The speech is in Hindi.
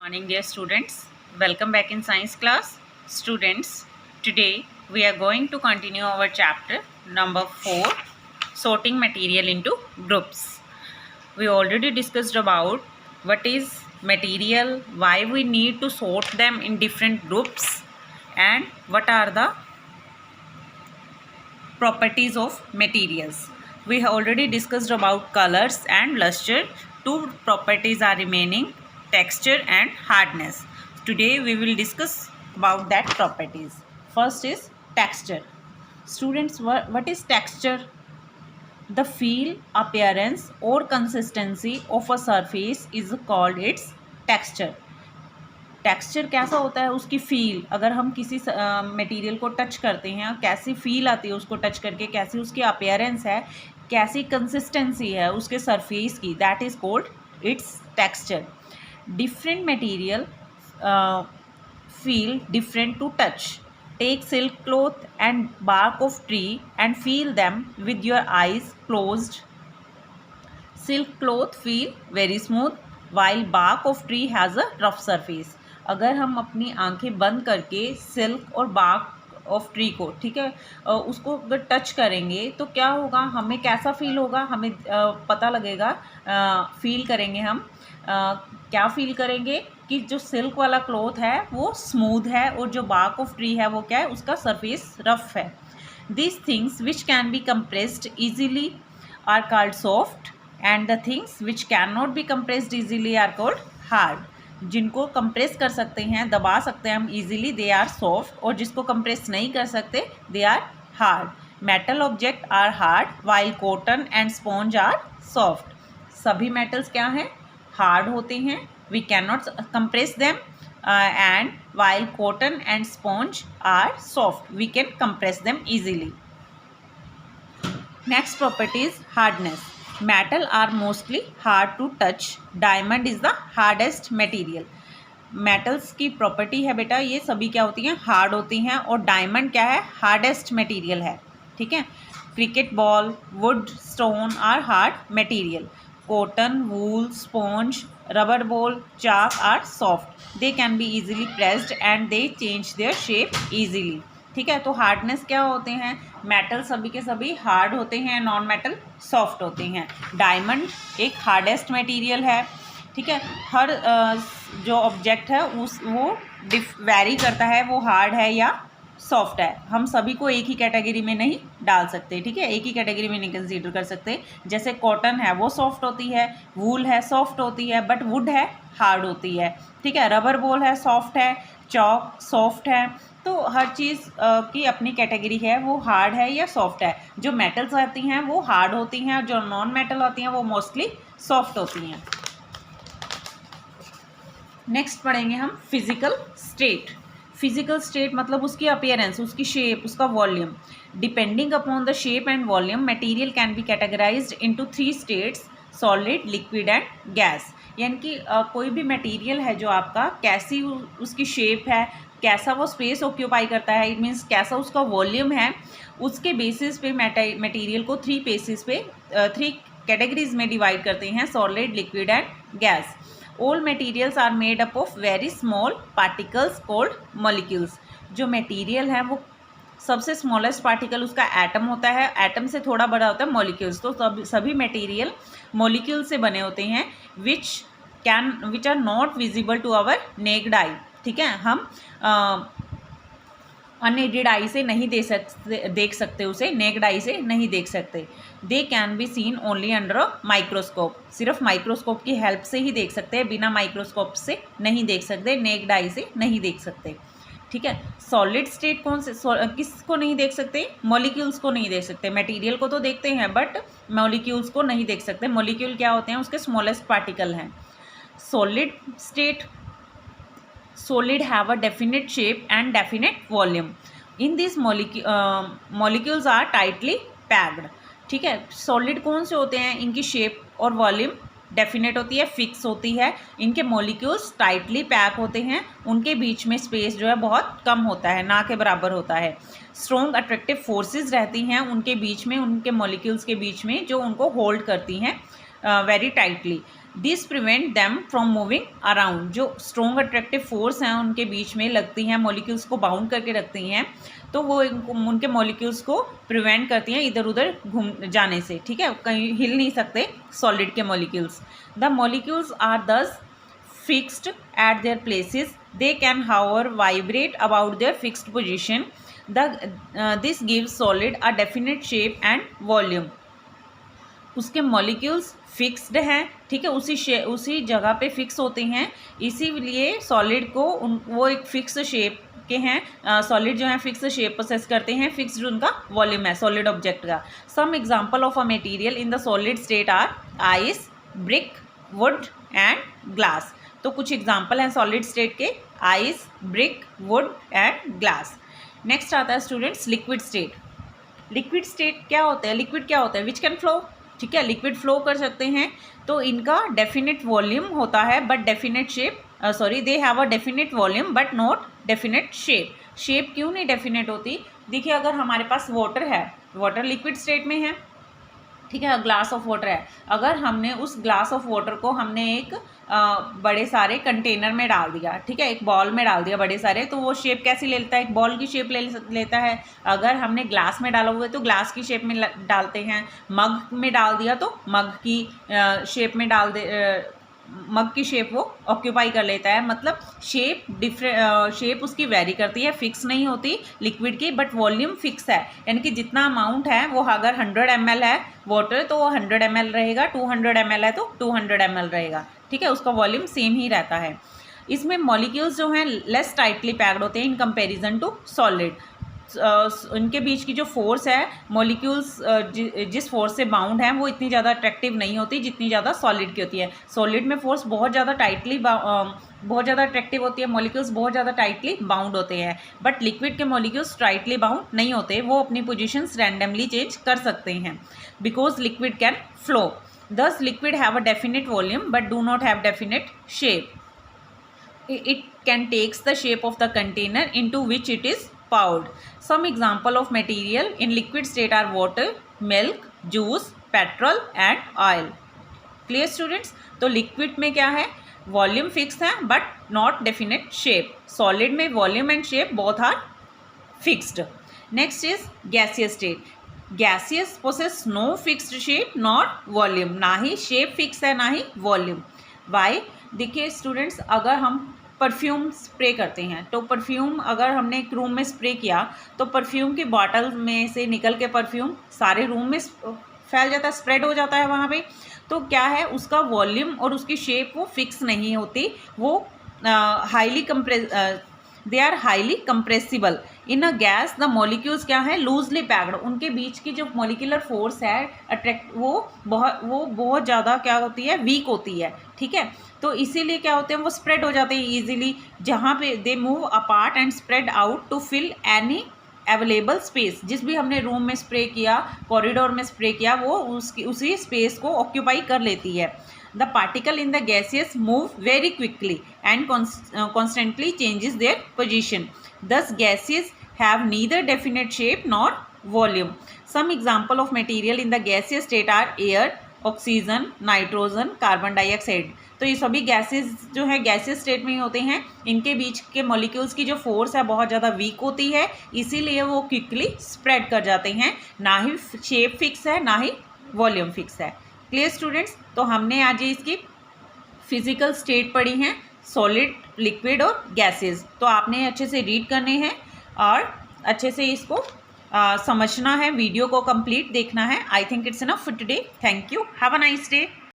Morning dear students, welcome back in science class. Students, today we are going to continue our chapter number 4, sorting material into groups. We already discussed about what is material, why we need to sort them in different groups, and what are the properties of materials. We have already discussed about colors and luster. Two properties are remaining, texture and hardness. Today we will discuss about that properties. First is texture. Students, what is texture? The feel, appearance or consistency of a surface is called its texture. Texture कैसा होता है, उसकी फील. अगर हम किसी मटेरियल को टच करते हैं, कैसी फील आती है उसको टच करके, कैसी उसकी अपीयरेंस है, कैसी कंसिस्टेंसी है उसके सरफेस की, that is called its texture. Different material feel different to touch. Take silk cloth and bark of tree and feel them with your eyes closed. Silk cloth feel very smooth while bark of tree has a rough surface. अगर हम अपनी आंखें बंद करके सिल्क और बार्क ऑफ ट्री को, ठीक है, उसको अगर टच करेंगे तो क्या होगा, हमें कैसा फील होगा, हमें पता लगेगा, फील करेंगे हम, क्या फील करेंगे कि जो सिल्क वाला क्लॉथ है वो स्मूथ है और जो बार्क ऑफ ट्री है वो क्या है, उसका सरफेस रफ है. These things which can be compressed easily are called soft and the things which cannot be compressed easily are called hard. जिनको कंप्रेस कर सकते हैं, दबा सकते हैं हम easily, they are soft, और जिसको कंप्रेस नहीं कर सकते they are hard. Metal object are hard while cotton and sponge are soft. सभी metals क्या हैं, hard होते हैं, we cannot compress them, and while cotton and sponge are soft, we can compress them easily. Next property is hardness. Metal are mostly hard to touch. Diamond is the hardest material. Metals की प्रॉपर्टी है बेटा, ये सभी क्या होती हैं, हार्ड होती हैं, और डायमंड क्या है, हार्डेस्ट मटेरियल है. ठीक है. Cricket ball, wood, stone are hard material. Cotton, wool, sponge, rubber ball, chalk are soft. They can be easily pressed and they change their shape easily. ठीक है. तो हार्डनेस क्या होते हैं, मेटल सभी के सभी हार्ड होते हैं, नॉन मेटल सॉफ्ट होते हैं. डायमंड एक हार्डेस्ट मटेरियल है. ठीक है. हर जो ऑब्जेक्ट है वो वेरी करता है, वो हार्ड है या सॉफ्ट है. हम सभी को एक ही कैटेगरी में नहीं डाल सकते. ठीक है. एक ही कैटेगरी में नहीं कंसीडर कर सकते. जैसे कॉटन है वो सॉफ्ट होती है, वूल है सॉफ्ट होती है, बट वुड है हार्ड होती है. ठीक है. रबर बॉल है सॉफ्ट है, चॉक सॉफ्ट है. तो हर चीज़ की अपनी कैटेगरी है, वो हार्ड है या सॉफ्ट है. जो मेटल्स आती हैं वो हार्ड होती हैं, जो नॉन मेटल होती हैं वो मोस्टली सॉफ्ट होती हैं. नेक्स्ट पढ़ेंगे हम फिजिकल स्टेट. फिजिकल स्टेट मतलब उसकी अपीयरेंस, उसकी शेप, उसका volume. Depending upon the shape and volume material can be categorised into 3 states, solid, liquid and gas. यानी कि कोई भी मटेरियल है जो आपका, कैसी उसकी शेप है, कैसा वो स्पेस ऑक्यूपाई करता है, इट मीन्स कैसा उसका वॉल्यूम है, उसके बेसिस पे मटेरियल को 3 बेसिस पे 3 कैटेगरीज में डिवाइड करते हैं, solid, liquid and gas. All materials are made up of very small particles called molecules. जो मटेरियल है वो सबसे स्मॉलेस्ट पार्टिकल उसका एटम होता है, एटम से थोड़ा बड़ा होता है मॉलिक्यूल्स. तो सभी मटेरियल मॉलिक्यूल से बने होते हैं, which are not visible to our naked eye. ठीक है. हम अनएडेड आई से नहीं देख सकते उसे, नेक्ड आई से नहीं देख सकते. दे can be seen only under a microscope. सिर्फ माइक्रोस्कोप की हेल्प से ही देख सकते हैं, बिना माइक्रोस्कोप से नहीं देख सकते, नेक्ड आई से नहीं देख सकते. ठीक है. सॉलिड स्टेट कौन से, किसको नहीं देख सकते, मॉलिक्यूल्स को नहीं देख सकते. मटेरियल को तो देखते हैं बट मॉलिक्यूल्स को नहीं देख सकते. मॉलिक्यूल क्या होते हैं, उसके स्मॉलेस्ट पार्टिकल हैं. Solid state, solid have a definite shape and definite volume. In these molecules are tightly packed. ठीक है. सॉलिड कौन से होते हैं, इनकी शेप और वॉल्यूम डेफिनेट होती है, फिक्स होती है. इनके मॉलिक्यूल्स टाइटली पैक होते हैं, उनके बीच में स्पेस जो है बहुत कम होता है, ना के बराबर होता है. स्ट्रॉन्ग अट्रैक्टिव फोर्सेस रहती हैं उनके बीच में, उनके मॉलिक्यूल्स के बीच में, जो उनको होल्ड करती हैं very tightly. This prevent them from moving around. जो स्ट्रॉन्ग अट्रैक्टिव फोर्स हैं उनके बीच में लगती हैं, मॉलिक्यूल्स को बाउंड करके रखती हैं, तो वो उनके मॉलिक्यूल्स को प्रिवेंट करती हैं इधर उधर घूम जाने से, ठीक है, कहीं हिल नहीं सकते सॉलिड के मॉलिक्यूल्स। द मॉलिक्यूल्स आर दस fixed at their places. They can however vibrate about their fixed position. This gives solid a definite shape and volume. उसके मॉलिक्यूल्स फिक्स्ड हैं, ठीक है, उसी जगह पे फिक्स होते हैं, इसीलिए सॉलिड को वो एक फिक्स शेप के हैं। सॉलिड जो है फिक्स शेप पोसेस करते हैं, फिक्स्ड उनका वॉल्यूम है सॉलिड ऑब्जेक्ट का। Some example of a material in the solid state are ice, brick, wood and glass. तो कुछ एग्जाम्पल हैं सॉलिड स्टेट के, ice, brick, wood and glass. Next आता है students liquid state. Liquid state क्या होता है? लिक्विड क्या होता है? विच कैन फ्लो, ठीक है, लिक्विड फ्लो कर सकते हैं, तो इनका डेफिनेट वॉल्यूम होता है but definite shape, they have a definite volume but not definite shape. Shape क्यों नहीं डेफिनेट होती? देखिए, अगर हमारे पास वाटर है, वाटर लिक्विड स्टेट में है, ठीक है, ग्लास ऑफ वाटर है, अगर हमने उस ग्लास ऑफ वाटर को हमने एक बड़े सारे कंटेनर में डाल दिया, ठीक है, एक बॉल में डाल दिया बड़े सारे, तो वो शेप कैसी ले लेता है? एक बॉल की शेप लेता है। अगर हमने ग्लास में डाला हुआ है तो ग्लास की शेप में डालते हैं, मग में डाल दिया तो मग की शेप में मग की शेप वो ऑक्यूपाई कर लेता है। मतलब शेप उसकी वेरी करती है, फिक्स नहीं होती लिक्विड की, बट वॉल्यूम फिक्स है, यानी कि जितना अमाउंट है वो अगर 100 ml है वाटर तो वो 100 ml रहेगा, 200 ml है तो 200 ml रहेगा, ठीक है, उसका वॉल्यूम सेम ही रहता है। इसमें मॉलिक्यूल्स जो हैं लेस टाइटली पैक्ड होते हैं इन कंपेरिजन टू सॉलिड। उनके बीच की जो फोर्स है, मॉलिक्यूल्स जिस फोर्स से बाउंड हैं वो इतनी ज़्यादा अट्रैक्टिव नहीं होती जितनी ज़्यादा सॉलिड की होती है। सॉलिड में फोर्स बहुत ज़्यादा अट्रैक्टिव होती है, मॉलिक्यूल्स बहुत ज़्यादा टाइटली बाउंड होते हैं, बट लिक्विड के मॉलिक्यूल्स टाइटली बाउंड नहीं होते, वो अपनी पोजीशंस रैंडमली चेंज कर सकते हैं बिकॉज लिक्विड कैन फ्लो। दस liquid have a definite volume but do not have definite shape. It can takes the shape of the container into which it is poured. Some example of material in liquid state are water, milk, juice, petrol and oil. Clear students? तो liquid में क्या है? Volume fixed है but not definite shape. Solid में volume and shape both are fixed. Next is gaseous state. Gaseous possess no fixed shape not volume. ना ही shape fix है ना ही volume. Why? देखिए स्टूडेंट्स, अगर हम परफ्यूम स्प्रे करते हैं तो परफ्यूम अगर हमने एक रूम में स्प्रे किया तो परफ्यूम की बॉटल में से निकल के परफ्यूम सारे रूम में फैल जाता है, स्प्रेड हो जाता है वहाँ पे। तो क्या है, उसका वॉल्यूम और उसकी शेप वो फिक्स नहीं होती, वो they are highly compressible. In a gas the molecules क्या है, लूजली पैक्ड, उनके बीच की जो मॉलिक्यूलर फोर्स है वो बहुत ज़्यादा क्या होती है, वीक होती है, ठीक है, तो इसीलिए क्या होते हैं, वो स्प्रेड हो जाते हैं ईजिली, जहाँ पे they move apart and spread out to fill any available space. जिस भी हमने रूम में स्प्रे किया, कॉरिडोर में स्प्रे किया, वो उसी स्पेस को ऑक्यूपाई कर लेती है। The particle in the gaseous move very quickly and constantly changes their position. Thus, gases have neither definite shape nor volume. Some example of material in the gaseous state are air, oxygen, nitrogen, carbon dioxide. तो ये सभी गैसेस जो है गैसेस स्टेट में ही होते हैं, इनके बीच के मॉलिक्यूल्स की जो फोर्स है बहुत ज़्यादा वीक होती है, इसीलिए वो क्विकली स्प्रेड कर जाते हैं, ना ही शेप फिक्स है ना ही वॉल्यूम फिक्स है। Clear students? तो हमने आज इसकी फिजिकल स्टेट पढ़ी हैं, सॉलिड, लिक्विड और गैसेस। तो आपने अच्छे से रीड करने हैं और अच्छे से इसको समझना है, वीडियो को कंप्लीट देखना है। I think it's enough for today. Thank you, have a nice day.